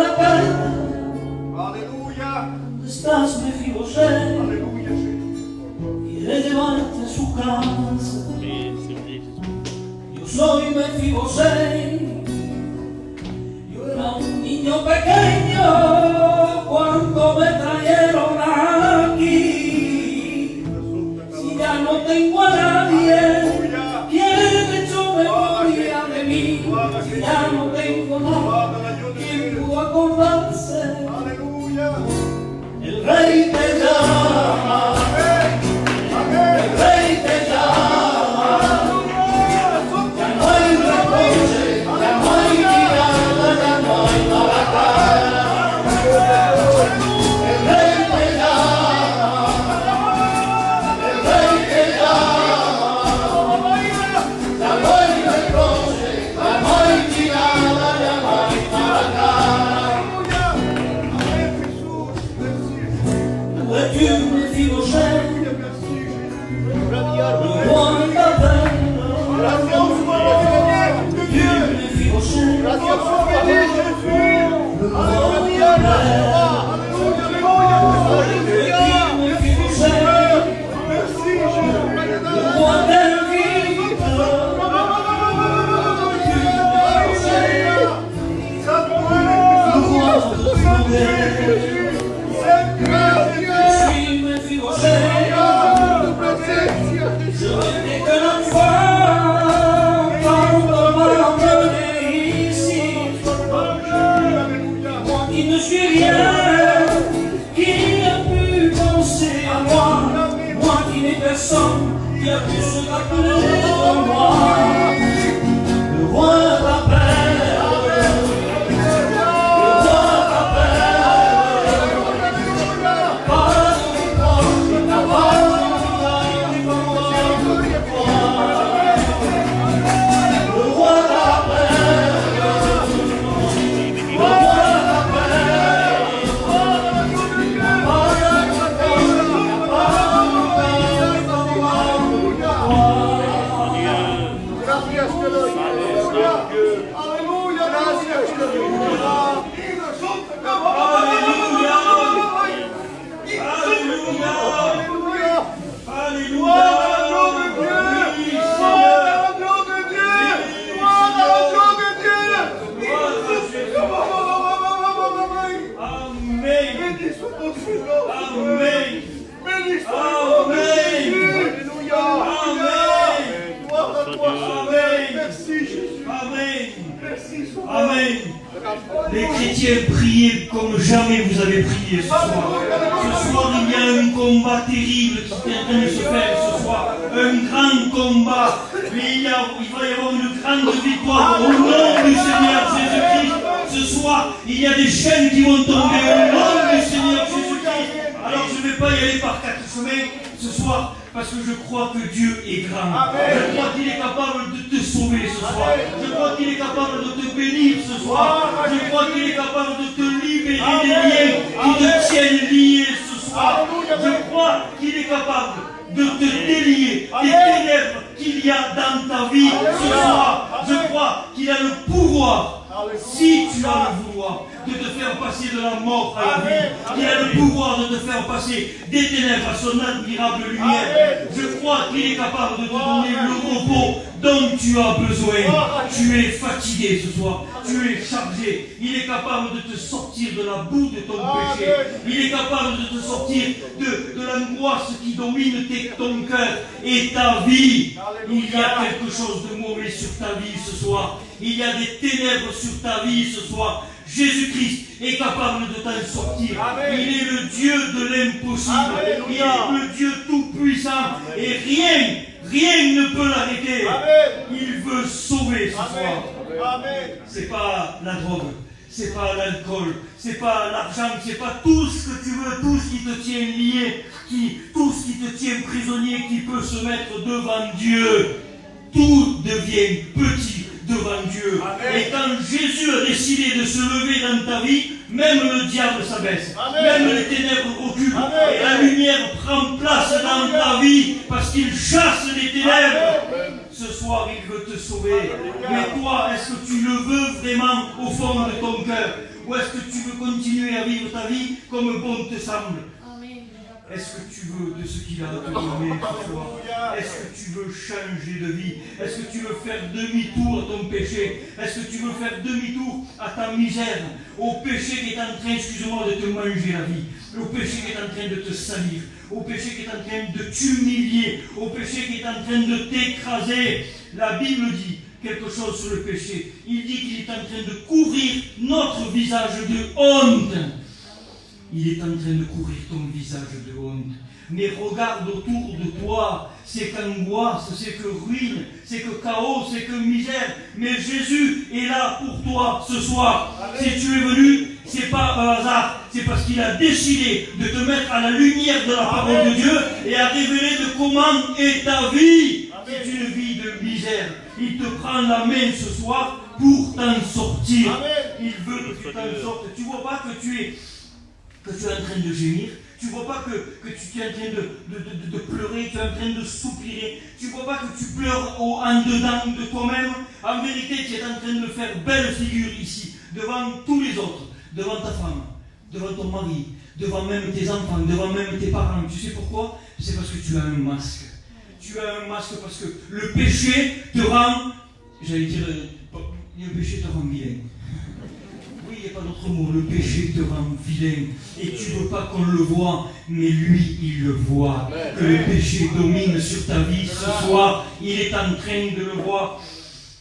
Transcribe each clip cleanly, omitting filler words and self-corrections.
la pena. Aleluya. ¿Dónde estás, Mefiboset? Aleluya, Señor. Quiere llevarte a su casa. Yo soy Mefiboset. Yo era un niño pequeño cuando me trajeron aquí. Si ya no tengo a nadie, ¿quién echó memoria de mí? Si ya no tengo nada, ¿quién pudo acordarse? Aleluya. El rey te llama. El rey te llama. Ya no hay reproche, ya no hay mirada, ya no hay maracana. El rey te llama. El rey te llama. Ya no hay reproche, ya no hay mirada, ya no hay maracana. Où es-tu, Mefiboset? Le roi t'appelle. Tu, Mefiboset. Le roi t'appelle. Tu, Mefiboset. Le roi t'invite. Tu, Mefiboset. Le roi veut trouver. Je suis Mefiboset. Je n'ai que la foi. Pardonne-moi d'emmener ici. Moi qui ne suis rien, qui a pu penser à moi? Moi qui n'ai personne, qui a pu se rappeler de moi? Le roi t'appelle. Les chrétiens, priez comme jamais vous avez prié ce soir. Ce soir, il y a un combat terrible qui est en train de se faire ce soir. Un grand combat. Mais il va y avoir une grande victoire au nom du Seigneur Jésus-Christ. Ce soir, il y a des chaînes qui vont tomber au nom du Seigneur Jésus-Christ. Alors je ne vais pas y aller par quatre chemins ce soir, parce que je crois que Dieu est grand. Je crois qu'il est capable de te sauver ce soir. Je crois qu'il est capable de te bénir ce soir. Je crois qu'il est capable de te libérer des liens qui te tiennent lié ce soir. Je crois qu'il est capable de te délier des ténèbres qu'il y a dans ta vie ce soir. Je crois qu'il a le pouvoir, si tu as le vouloir, de te faire passer de la mort à la vie. Il a le pouvoir de te faire passer des ténèbres à son admirable lumière. Je crois qu'il est capable de te donner le repos dont tu as besoin. Tu es fatigué ce soir, tu es chargé. Il est capable de te sortir de la boue de ton péché. Il est capable de te sortir de l'angoisse qui domine ton cœur et ta vie. Il y a quelque chose de mauvais sur ta vie ce soir. Il y a des ténèbres sur ta vie ce soir. Jésus-Christ est capable de t'en sortir. Il est le Dieu de l'impossible. Il est le Dieu tout-puissant. Et rien ne peut l'arrêter. Il veut sauver ce soir. C'est pas la drogue, c'est pas l'alcool, c'est pas l'argent, c'est pas tout ce que tu veux, tout ce qui te tient lié, tout ce qui te tient prisonnier, qui peut se mettre devant Dieu. Tout devient petit devant Dieu. Et quand Jésus a décidé de se lever dans ta vie, même le diable s'abaisse. Même les ténèbres reculent. Et la lumière prend place dans ta vie parce qu'il chasse les ténèbres. Ce soir, il veut te sauver. Mais toi, est-ce que tu le veux vraiment au fond de ton cœur? ou est-ce que tu veux continuer à vivre ta vie comme bon te semble? Est-ce que tu veux de ce qu'il a à te donner ce soir? Est-ce que tu veux changer de vie? Est-ce que tu veux faire demi-tour à ton péché? Est-ce que tu veux faire demi-tour à ta misère? Au péché qui est en train, excuse-moi, de te manger la vie. Au péché qui est en train de te salir. Au péché qui est en train de t'humilier. Au péché qui est en train de t'écraser. La Bible dit quelque chose sur le péché. Il dit qu'il est en train de couvrir notre visage de honte. Il est en train de couvrir ton visage de honte. Mais regarde autour de toi, c'est qu'angoisse, c'est que ruine, c'est que chaos, c'est que misère. Mais Jésus est là pour toi ce soir. Si tu es venu, c'est pas un hasard, c'est parce qu'il a décidé de te mettre à la lumière de la parole de Dieu et à révéler de comment est ta vie. C'est une vie de misère. Il te prend la main ce soir pour t'en sortir. Il veut que tu t'en sortes. Tu vois pas que tu es en train de gémir, tu ne vois pas que tu es en train de pleurer, tu es en train de soupirer, tu ne vois pas que tu pleures en dedans de toi-même. En vérité, tu es en train de faire belle figure ici, devant tous les autres, devant ta femme, devant ton mari, devant même tes enfants, devant même tes parents. Tu sais pourquoi? C'est parce que tu as un masque. Tu as un masque parce que le péché te rend, j'allais dire, le péché te rend vilain. Oui, il n'y a pas d'autre mot. Le péché te rend vilain. Et tu ne veux pas qu'on le voie, mais lui, il le voit. Que le péché domine sur ta vie ce soir. Il est en train de le voir.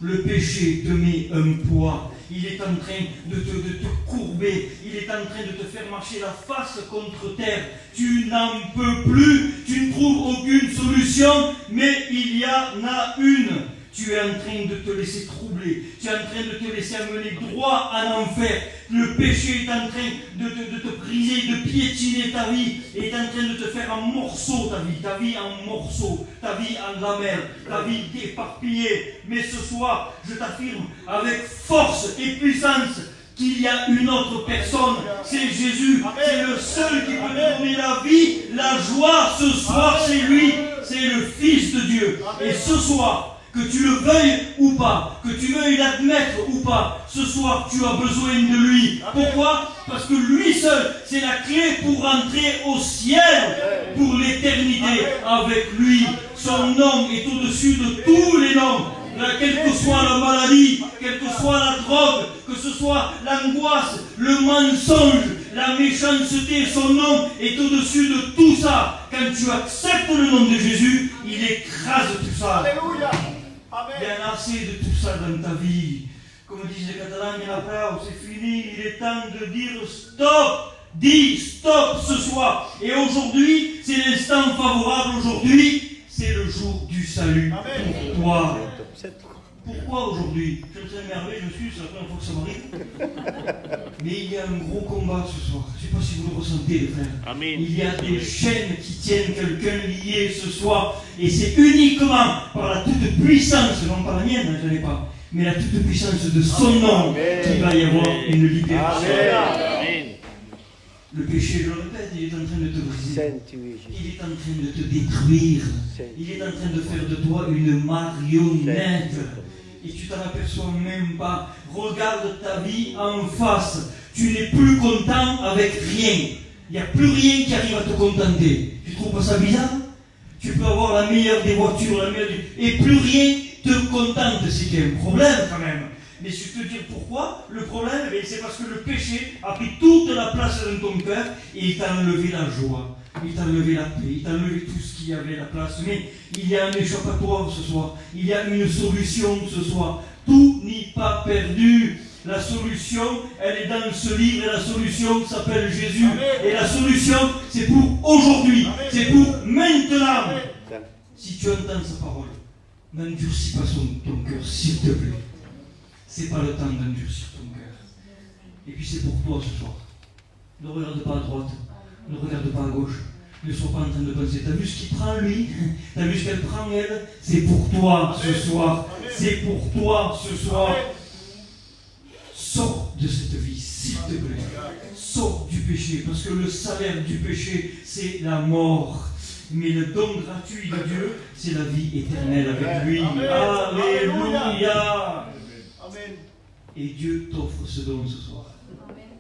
Le péché te met un poids. Il est en train de te courber. Il est en train de te faire marcher la face contre terre. Tu n'en peux plus. Tu ne trouves aucune solution, mais il y en a une. Tu es en train de te laisser troubler. Tu es en train de te laisser amener droit en enfer. Le péché est en train de te briser, de piétiner ta vie. Et est en train de te faire en morceaux ta vie en morceaux, ta vie en lamelles, ta vie éparpillée. Mais ce soir, je t'affirme avec force et puissance qu'il y a une autre personne, c'est Jésus. C'est le seul qui peut nous donner la vie, la joie. Ce soir, c'est lui, c'est le Fils de Dieu. Et ce soir, que tu le veuilles ou pas, que tu veuilles l'admettre ou pas, ce soir tu as besoin de lui. Pourquoi? Parce que lui seul, c'est la clé pour rentrer au ciel, pour l'éternité avec lui. Son nom est au-dessus de tous les noms. Quelle que soit la maladie, quelle que soit la drogue, que ce soit l'angoisse, le mensonge, la méchanceté, son nom est au-dessus de tout ça. Quand tu acceptes le nom de Jésus, il écrase tout ça. Alléluia. Il y en a assez de tout ça dans ta vie. Comme disent les Catalans, il y en a pas, c'est fini, il est temps de dire stop. Dis stop ce soir. Et aujourd'hui, c'est l'instant favorable. Aujourd'hui, c'est le jour du salut pour toi. Pourquoi aujourd'hui? Je me suis énervé, je me suis, c'est la première fois que ça m'arrive. Mais il y a un gros combat ce soir. Je ne sais pas si vous le ressentez, les frères. Amen. Il y a des chaînes qui tiennent quelqu'un lié ce soir. Et c'est uniquement par la toute puissance, non pas la mienne, je n'en ai pas, mais la toute puissance de son nom qu'il va y avoir une libération. Amen. Le péché, je le répète, il est en train de te briser. Il est en train de te détruire. Il est en train de faire de toi une marionnette. Et tu t'en aperçois même pas. Regarde ta vie en face. Tu n'es plus content avec rien. Il n'y a plus rien qui arrive à te contenter. Tu trouves pas ça bizarre? Tu peux avoir la meilleure des voitures, et plus rien te contente. C'est qu'il y a un problème quand même. Mais je vais te dire pourquoi. Le problème, c'est parce que le péché a pris toute la place dans ton cœur et il t'a enlevé la joie, il t'a enlevé la paix, il t'a enlevé tout ce qui avait la place. Mais il y a un échappatoire ce soir, il y a une solution ce soir. Tout n'est pas perdu. La solution, elle est dans ce livre et la solution s'appelle Jésus. Et la solution, c'est pour aujourd'hui, c'est pour maintenant. Si tu entends sa parole, n'endurcis pas ton cœur, s'il te plaît. C'est pas le temps d'endurcir ton cœur. Et puis c'est pour toi ce soir. Ne regarde pas à droite, ne regarde pas à gauche. Ne sois pas en train de penser. T'as vu ce qu'il prend lui? T'as vu ce qu'elle prend elle? C'est pour toi ce soir. C'est pour toi ce soir. Sors de cette vie, s'il te plaît. Sors du péché, parce que le salaire du péché, c'est la mort. Mais le don gratuit de Dieu, c'est la vie éternelle avec lui. Alléluia. Et Dieu t'offre ce don ce soir.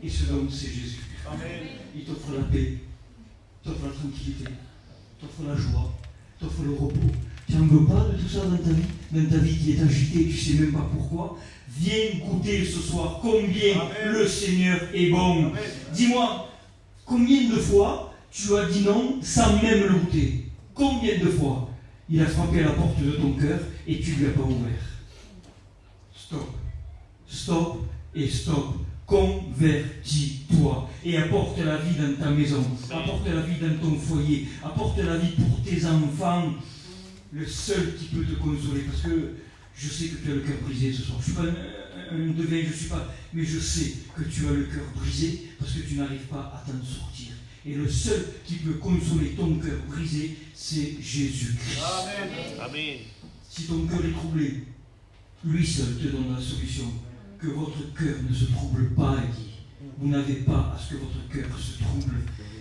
Et ce don, c'est Jésus. Amen. Il t'offre la paix, t'offre la tranquillité, t'offre la joie, t'offre le repos. Tu n'en veux pas de tout ça dans ta vie qui est agitée, tu ne sais même pas pourquoi. Viens goûter ce soir combien Amen. le Seigneur est bon. Amen. Dis-moi, combien de fois tu as dit non sans même le goûter? Combien de fois il a frappé à la porte de ton cœur et tu ne lui as pas ouvert? Stop. Stop et stop. Convertis-toi et apporte la vie dans ta maison, apporte la vie dans ton foyer, apporte la vie pour tes enfants. Le seul qui peut te consoler, parce que je sais que tu as le cœur brisé ce soir. Je ne suis pas un devin, je ne suis pas, mais je sais que tu as le cœur brisé parce que tu n'arrives pas à t'en sortir. Et le seul qui peut consoler ton cœur brisé, c'est Jésus-Christ. Amen. Amen. Si ton cœur est troublé, lui seul te donne la solution. Que votre cœur ne se trouble pas, il dit. Vous n'avez pas à ce que votre cœur se trouble.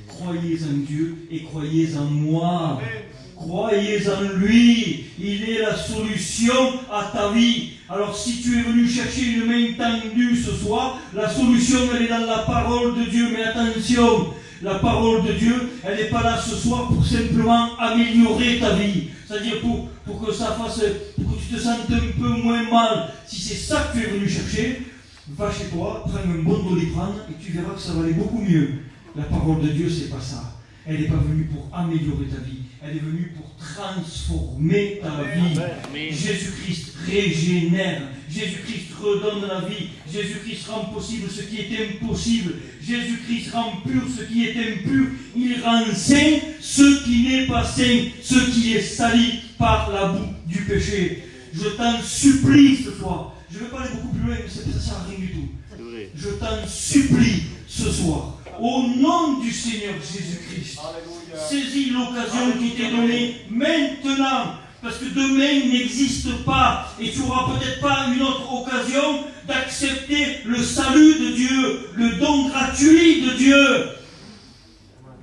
Croyez en Dieu et croyez en moi. Amen. Croyez en lui. Il est la solution à ta vie. Alors si tu es venu chercher une main tendue ce soir, la solution elle est dans la parole de Dieu. Mais attention, la parole de Dieu, elle n'est pas là ce soir pour simplement améliorer ta vie. C'est-à-dire pour que ça fasse, pour que tu te sentes un peu moins mal. Si c'est ça que tu es venu chercher, va chez toi, prends un bon Doliprane et tu verras que ça va aller beaucoup mieux. La parole de Dieu, c'est pas ça. Elle n'est pas venue pour améliorer ta vie. Elle est venue pour transformer ta vie. Amen. Jésus-Christ régénère. Jésus-Christ redonne la vie. Jésus-Christ rend possible ce qui est impossible. Jésus-Christ rend pur ce qui est impur. Il rend saint ce qui n'est pas saint, ce qui est sali par la boue du péché. Je t'en supplie ce soir. Je ne vais pas aller beaucoup plus loin, mais ça ne sert à rien du tout. C'est vrai. Je t'en supplie ce soir, au nom du Seigneur Jésus-Christ, Alléluia. saisis l'occasion qui t'est donnée maintenant, parce que demain n'existe pas, et tu n'auras peut-être pas une autre occasion d'accepter le salut de Dieu, le don gratuit de Dieu.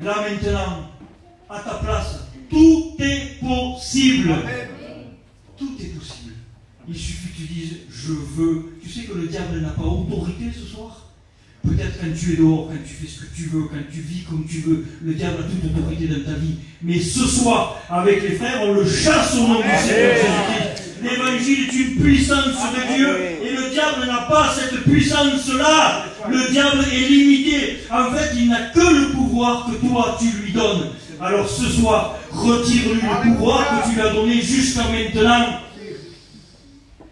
Là maintenant, à ta place, tout est possible. Amen. Tout est possible. Il suffit que tu dises « je veux ». Tu sais que le diable n'a pas autorité ce soir. Peut-être quand tu es dehors, quand tu fais ce que tu veux, quand tu vis comme tu veux, le diable a toute autorité dans ta vie. Mais ce soir, avec les frères, on le chasse au nom du Seigneur Jésus-Christ. L'évangile est une puissance de Dieu et le diable n'a pas cette puissance-là. Le diable est limité. En fait, il n'a que le pouvoir que toi tu lui donnes. Alors ce soir, retire-lui le pouvoir que tu lui as donné jusqu'à maintenant.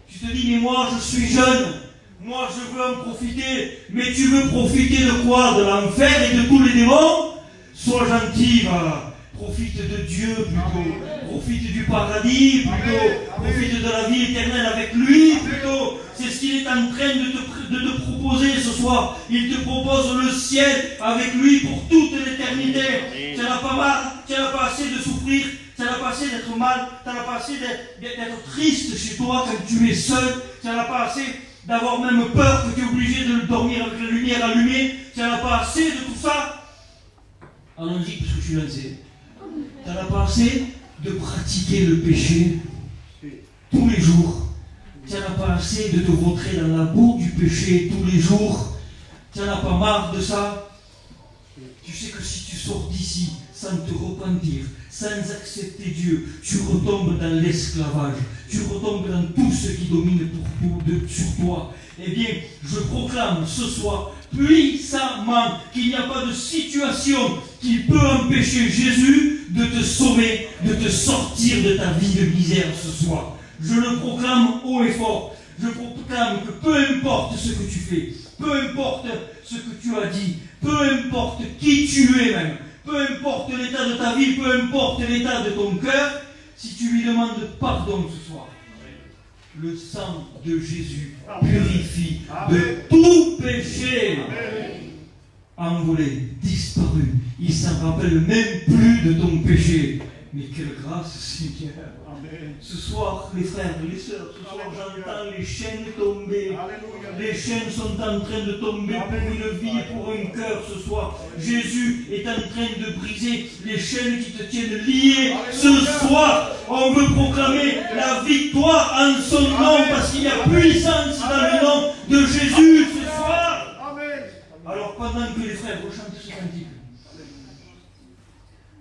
Tu te dis, mais moi je suis jeune, moi je veux en profiter, mais tu veux profiter de quoi? De l'enfer et de tous les démons? Sois gentil, voilà. Profite de Dieu plutôt, profite du paradis plutôt, profite de la vie éternelle avec lui plutôt. C'est ce qu'il est en train de te proposer ce soir. Il te propose le ciel avec lui pour toute l'éternité. Tu n'en as pas marre, tu n'en as pas assez de souffrir, tu n'en as pas assez d'être mal, tu n'en as pas assez d'être triste chez toi quand tu es seul, tu n'en as pas assez d'avoir même peur que tu es obligé de dormir avec la lumière allumée, tu n'en as pas assez de tout ça. Allons-y parce que je suis lancé. Tu n'en as pas assez de pratiquer le péché tous les jours. Tu n'en as pas assez de te vautrer dans la boue du péché tous les jours. Tu n'en as pas marre de ça. Tu sais que si tu sors d'ici sans te repentir, sans accepter Dieu, tu retombes dans l'esclavage. Tu retombes dans tout ce qui domine sur toi. Eh bien, je proclame ce soir puissamment qu'il n'y a pas de situation qui peut empêcher Jésus de te sauver, de te sortir de ta vie de misère ce soir. Je le proclame haut et fort. Je proclame que peu importe ce que tu fais, peu importe ce que tu as dit, peu importe qui tu es même, peu importe l'état de ta vie, peu importe l'état de ton cœur, si tu lui demandes pardon ce soir, le sang de Jésus purifie de tout péché. Envolé, disparu, il s'en rappelle même plus de ton péché. Mais quelle grâce, Seigneur. Ce soir, les frères, les sœurs, ce soir j'entends les chaînes tomber. Les chaînes sont en train de tomber pour une vie et pour un cœur ce soir. Jésus est en train de briser les chaînes qui te tiennent liées. Ce soir, on veut proclamer la victoire en son nom parce qu'il y a puissance dans le nom de Jésus ce soir. Alors pendant que les frères rechantent ce cantique,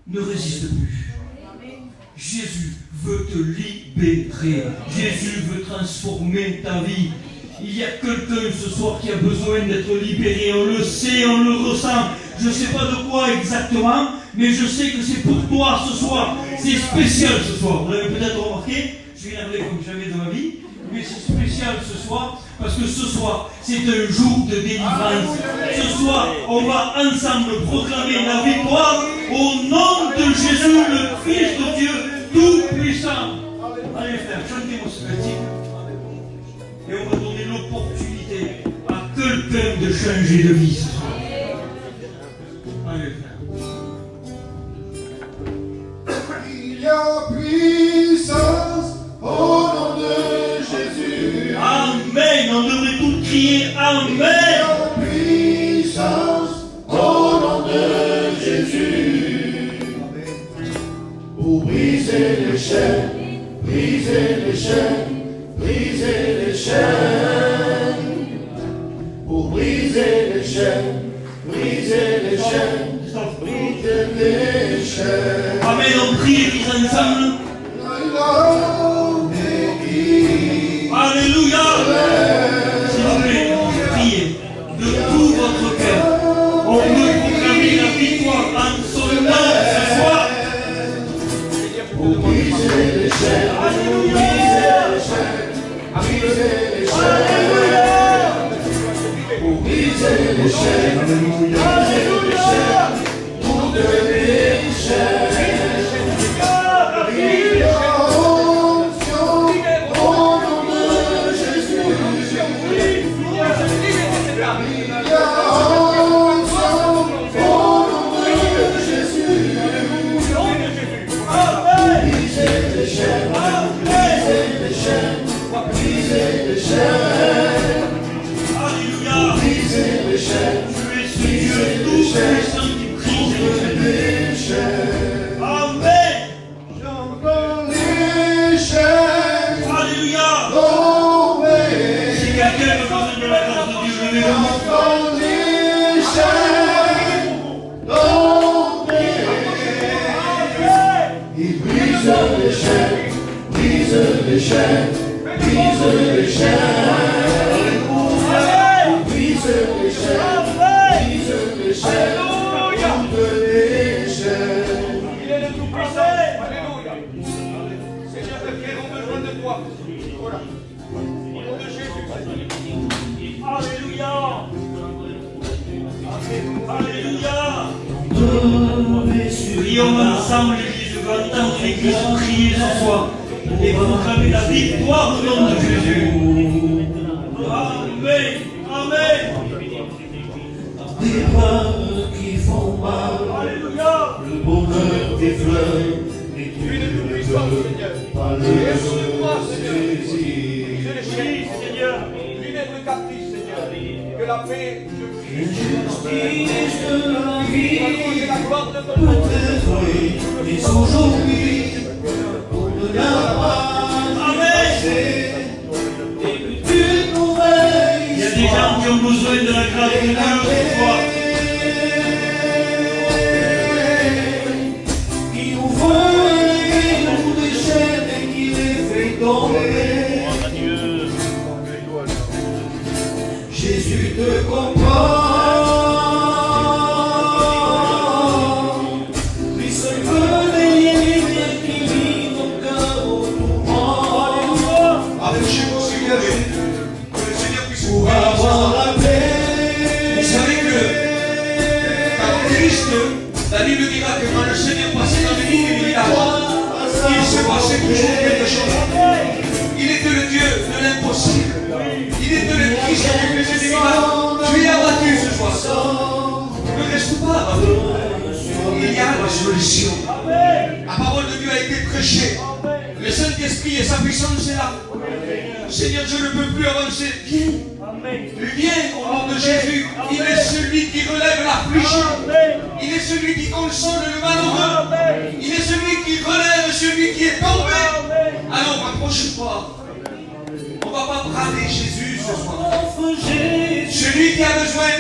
ne résiste plus. Jésus veut te libérer. Jésus veut transformer ta vie. Il y a quelqu'un ce soir qui a besoin d'être libéré. On le sait, on le ressent. Je ne sais pas de quoi exactement, mais je sais que c'est pour toi ce soir. C'est spécial ce soir. Vous l'avez peut-être remarqué, je suis énervé comme jamais de ma vie, mais c'est spécial ce soir, parce que ce soir, c'est un jour de délivrance. Ce soir, on va ensemble proclamer la victoire au nom de Jésus, le Fils de Dieu Tout-Puissant. Allez frère, chantez-moi ce cantique. Et on va donner l'opportunité à quelqu'un de changer de vie ce soir. Allez frère. Il y a puissance au nom de Jésus. Amen. On devrait tout crier Amen. Puissance au nom de Jésus. Pour briser les chaînes, briser les chaînes, briser les chaînes. Pour briser les chaînes, briser les chaînes, briser les chaînes. Amen. On prie tous ensemble. Alléluia. S'il vous plaît, priez de tout votre cœur. On veut proclamer la victoire en son nom ce soir. Pour briser les chaînes, Alléluia. briser les chaînes, pour briser les chaînes, toutes les chaînes. Il y a onction au nom de Jésus. Il y a onction au nom de Jésus. Briser les chaînes, briser les chaînes, briser les chaînes. Alléluia. Briser les chaînes, Tu es ce Dieu tout-puissant qui brise les chaînes. Amen. j'entends les chaînes Alléluia. tomber. Si quelqu'un a besoin de la grâce de Dieu, je vais vous. J'entends les chaînes tomber. Il brise les chaînes, brise les chaînes, brise les chaînes. Il brise les chaînes, brise les chaînes, toutes les chaînes. Il est le Tout-Puissant. Alléluia. Seigneur, tes frères ont besoin de toi. Voilà. Au nom de Jésus. Alléluia. Alléluia. Prions ensemble, l'Église. Je veux entendre l'Église prier ce soir et proclamer la victoire au nom de Jésus. Amen. Amen. Des pleurs qui font mal, Alléluia. le bonheur des fleurs, et tu Tu es le ne Tout-Puissant, peux Seigneur. pas Tu es le sur le croix, Seigneur. saisir. C'est le chef, Seigneur. Libère le captif, Seigneur. Que la paix, je prie. Justice de la C'est vie, la gloire de ton nom. peut-être oui, mais aujourd'hui, on ne l'a pas passé. Et que tu nous Il y a des gens qui ont besoin de la grâce de Dieu ce soir. qui nous vole, qui nous déchaîne et qui les fait tomber. Jésus te comprend. Lui seul veut délivrer et qui vit ton cœur au tourment. Approchez-vous au Seigneur. Que le Seigneur puisse vous Pour avoir la paix. Vous savez que quand Christ, la Bible dira que quand le Seigneur passait dans les villes et les villages, il se passait toujours quelque chose. Il était le Dieu de l'impossible. Il était le Christ qui faisait des miracles. Tu es abattu ce soir. Ne reste pas abattu. Il y a la solution. La parole de Dieu a été prêchée. Le Saint-Esprit et sa puissance est là. Seigneur, je ne peux plus avancer. Viens. Viens au nom de Jésus. Il est celui qui relève l'affliction. Il est celui qui console le malheureux. Il est celui qui relève celui qui est tombé. Alors approche-toi. On ne va pas brader Jésus ce soir. Celui qui a besoin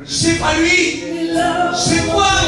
C'est pas lui, c'est toi.